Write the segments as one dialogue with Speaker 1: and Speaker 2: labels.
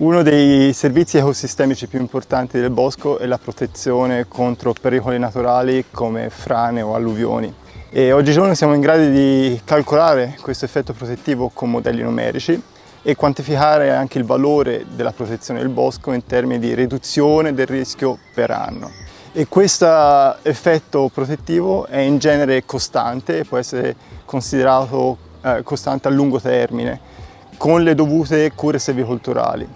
Speaker 1: Uno dei servizi ecosistemici più importanti del bosco è la protezione contro pericoli naturali come frane o alluvioni. E oggigiorno siamo in grado di calcolare questo effetto protettivo con modelli numerici e quantificare anche il valore della protezione del bosco in termini di riduzione del rischio per anno. E questo effetto protettivo è in genere costante e può essere considerato costante a lungo termine, con le dovute cure selvicolturali.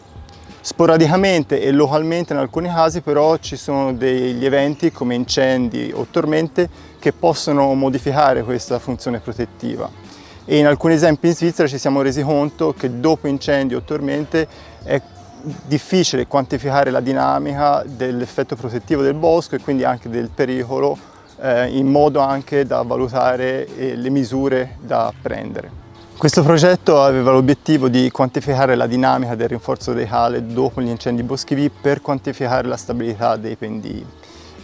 Speaker 1: Sporadicamente e localmente in alcuni casi però ci sono degli eventi come incendi o tormente che possono modificare questa funzione protettiva e in alcuni esempi in Svizzera ci siamo resi conto che dopo incendi o tormente è difficile quantificare la dinamica dell'effetto protettivo del bosco e quindi anche del pericolo in modo anche da valutare le misure da prendere. Questo progetto aveva l'obiettivo di quantificare la dinamica del rinforzo radicale dopo gli incendi boschivi per quantificare la stabilità dei pendii.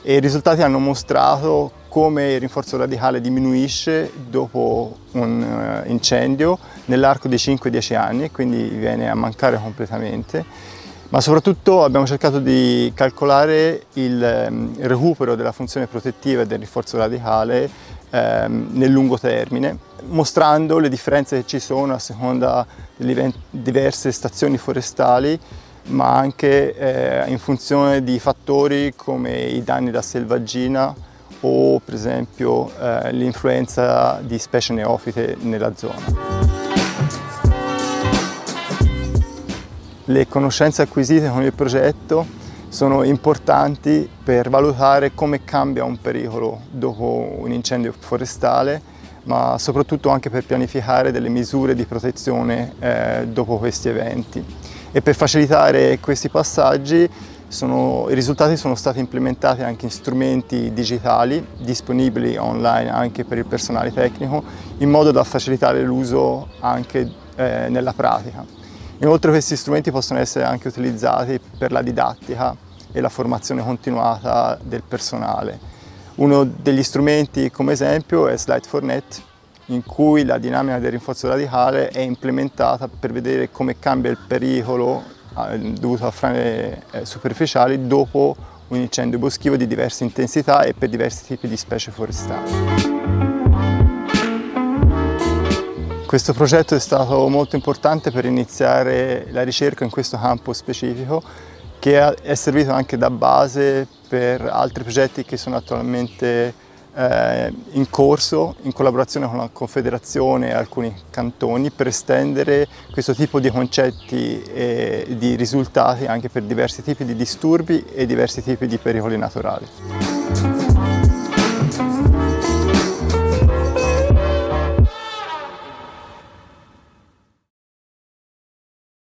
Speaker 1: E i risultati hanno mostrato come il rinforzo radicale diminuisce dopo un incendio nell'arco di 5-10 anni, quindi viene a mancare completamente. Ma soprattutto abbiamo cercato di calcolare il recupero della funzione protettiva e del rinforzo radicale nel lungo termine, mostrando le differenze che ci sono a seconda delle diverse stazioni forestali, ma anche in funzione di fattori come i danni da selvaggina o per esempio l'influenza di specie neofite nella zona. Le conoscenze acquisite con il progetto sono importanti per valutare come cambia un pericolo dopo un incendio forestale, ma soprattutto anche per pianificare delle misure di protezione dopo questi eventi. E per facilitare questi passaggi i risultati sono stati implementati anche in strumenti digitali disponibili online anche per il personale tecnico, in modo da facilitare l'uso anche nella pratica. Inoltre questi strumenti possono essere anche utilizzati per la didattica e la formazione continuata del personale. Uno degli strumenti come esempio è Slide4Net, in cui la dinamica del rinforzo radicale è implementata per vedere come cambia il pericolo dovuto a frane superficiali dopo un incendio boschivo di diverse intensità e per diversi tipi di specie forestali. Questo progetto è stato molto importante per iniziare la ricerca in questo campo specifico, che è servito anche da base per altri progetti che sono attualmente in corso, in collaborazione con la Confederazione e alcuni cantoni, per estendere questo tipo di concetti e di risultati anche per diversi tipi di disturbi e diversi tipi di pericoli naturali.